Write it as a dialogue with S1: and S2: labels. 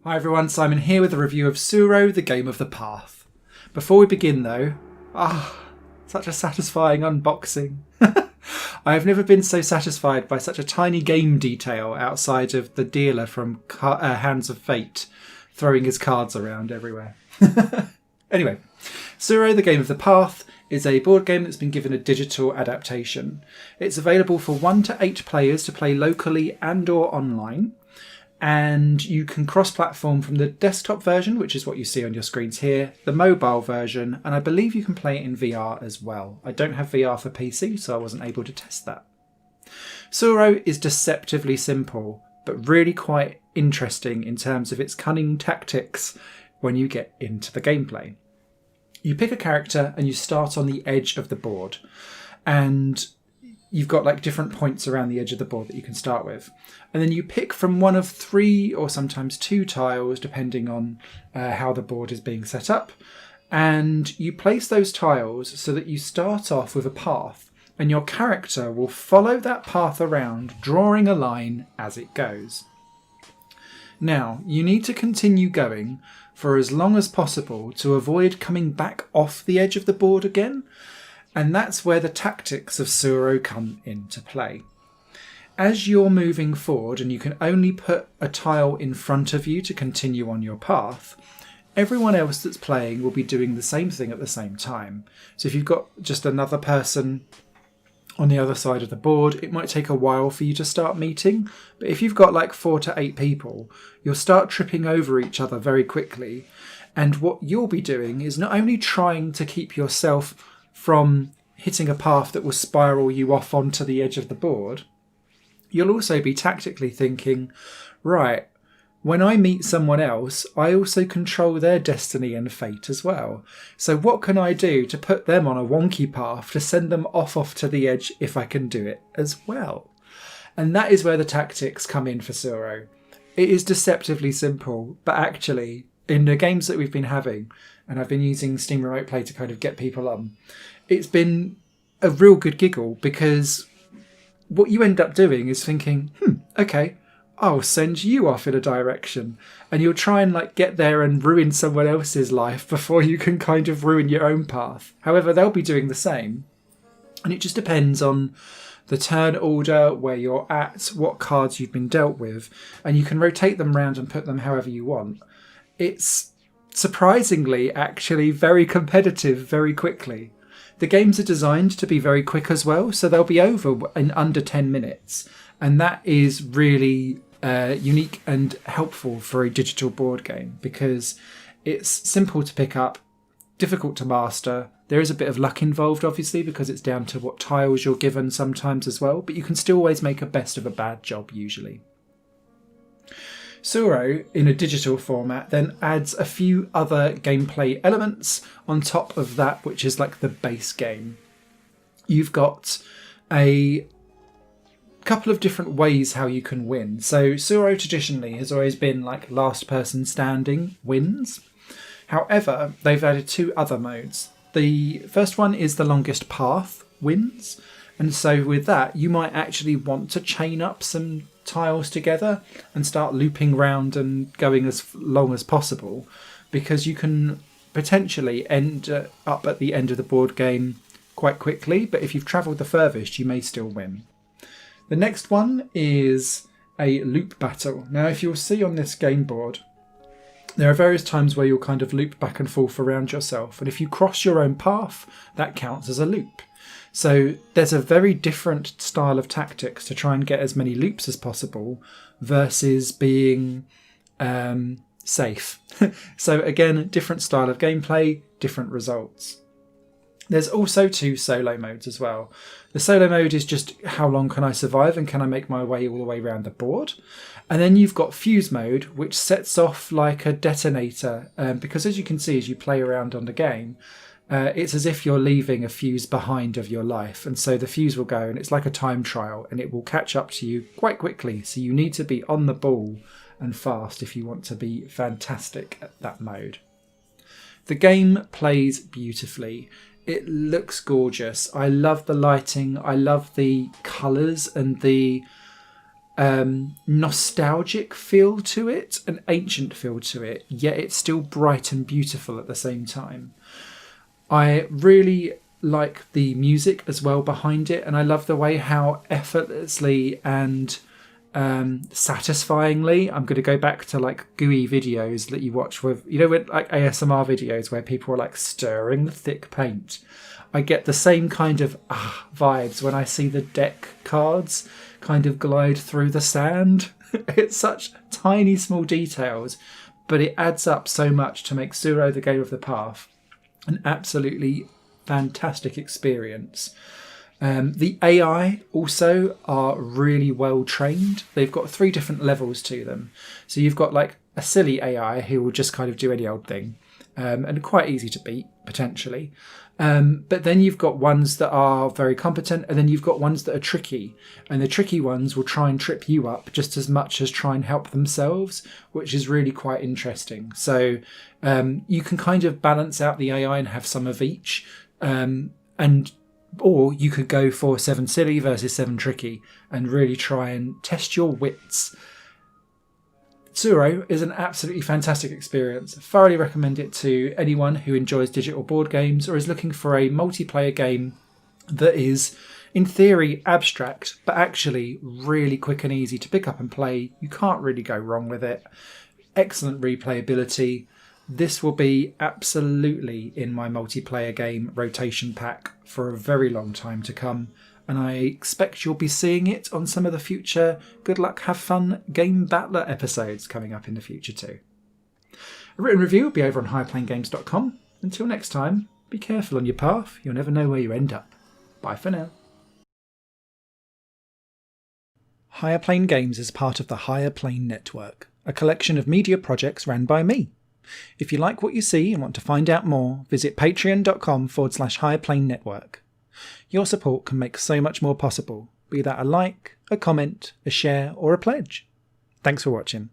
S1: Hi everyone, Simon here with a review of Tsuro, the Game of the Path. Before we begin though, such a satisfying unboxing. I have never been so satisfied by such a tiny game detail outside of the dealer from Hands of Fate throwing his cards around everywhere. Anyway, Tsuro, the Game of the Path is a board game that's been given a digital adaptation. It's available for 1 to 8 players to play locally and or online. And you can cross-platform from the desktop version, which is what you see on your screens here, the mobile version, and I believe you can play it in VR as well. I don't have VR for PC, so I wasn't able to test that. Tsuro is deceptively simple, but really quite interesting in terms of its cunning tactics when you get into the gameplay. You pick a character and you start on the edge of the board, and you've got like different points around the edge of the board that you can start with. And then you pick from one of 3 or sometimes 2 tiles, depending on how the board is being set up. And you place those tiles so that you start off with a path, and your character will follow that path around, drawing a line as it goes. Now, you need to continue going for as long as possible to avoid coming back off the edge of the board again. And that's where the tactics of Tsuro come into play. As you're moving forward and you can only put a tile in front of you to continue on your path, everyone else that's playing will be doing the same thing at the same time. So if you've got just another person on the other side of the board, it might take a while for you to start meeting. But if you've got like 4 to 8 people, you'll start tripping over each other very quickly. And what you'll be doing is not only trying to keep yourself from hitting a path that will spiral you off onto the edge of the board, you'll also be tactically thinking, right, when I meet someone else, I also control their destiny and fate as well. So what can I do to put them on a wonky path to send them off to the edge if I can do it as well? And that is where the tactics come in for Tsuro. It is deceptively simple, but actually, in the games that we've been having, and I've been using Steam Remote Play to kind of get people on, it's been a real good giggle, because what you end up doing is thinking, okay, I'll send you off in a direction, and you'll try and like get there and ruin someone else's life before you can kind of ruin your own path. However, they'll be doing the same, and it just depends on the turn order, where you're at, what cards you've been dealt with, and you can rotate them around and put them however you want. It's surprisingly actually very competitive very quickly. The games are designed to be very quick as well, so they'll be over in under 10 minutes. And that is really unique and helpful for a digital board game, because it's simple to pick up, difficult to master. There is a bit of luck involved, obviously, because it's down to what tiles you're given sometimes as well, but you can still always make a best of a bad job usually. Tsuro, in a digital format, then adds a few other gameplay elements on top of that, which is like the base game. You've got a couple of different ways how you can win. So Tsuro traditionally has always been like last person standing wins. However, they've added 2 other modes. The first one is the longest path wins. And so with that, you might actually want to chain up some tiles together and start looping round and going as long as possible, because you can potentially end up at the end of the board game quite quickly, but if you've travelled the furthest, you may still win. The next one is a loop battle. Now, if you'll see on this game board, there are various times where you'll kind of loop back and forth around yourself, and if you cross your own path, that counts as a loop. So there's a very different style of tactics to try and get as many loops as possible versus being safe. So again, different style of gameplay, different results. There's also 2 solo modes as well. The solo mode is just how long can I survive and can I make my way all the way around the board. And then you've got fuse mode, which sets off like a detonator, because as you can see as you play around on the game, it's as if you're leaving a fuse behind of your life, and so the fuse will go and it's like a time trial and it will catch up to you quite quickly, so you need to be on the ball and fast if you want to be fantastic at that mode. The game plays beautifully. It looks gorgeous. I love the lighting, I love the colours and the nostalgic feel to it, an ancient feel to it, yet it's still bright and beautiful at the same time. I really like the music as well behind it, and I love the way how effortlessly and satisfyingly, I'm going to go back to like gooey videos that you watch with, with like ASMR videos where people are like stirring the thick paint. I get the same kind of vibes when I see the deck cards kind of glide through the sand. It's such tiny small details, but it adds up so much to make Tsuro the Game of the Path an absolutely fantastic experience. The AI also are really well trained. They've got 3 different levels to them. So you've got like a silly AI who will just kind of do any old thing, and quite easy to beat potentially. But then you've got ones that are very competent, and then you've got ones that are tricky. And the tricky ones will try and trip you up just as much as try and help themselves, which is really quite interesting. So you can kind of balance out the AI and have some of each. Or you could go for 7 silly versus 7 tricky and really try and test your wits. Tsuro is an absolutely fantastic experience. Thoroughly recommend it to anyone who enjoys digital board games or is looking for a multiplayer game that is, in theory, abstract, but actually really quick and easy to pick up and play. You can't really go wrong with it. Excellent replayability. This will be absolutely in my multiplayer game rotation pack for a very long time to come, and I expect you'll be seeing it on some of the future Good Luck Have Fun Game Battler episodes coming up in the future too. A written review will be over on higherplayinggames.com. Until next time, be careful on your path, you'll never know where you end up. Bye for now. Higher Plane Games is part of the Higher Plane Network, a collection of media projects ran by me. If you like what you see and want to find out more, visit patreon.com/higherplane network. Your support can make so much more possible, be that a like, a comment, a share, or a pledge. Thanks for watching.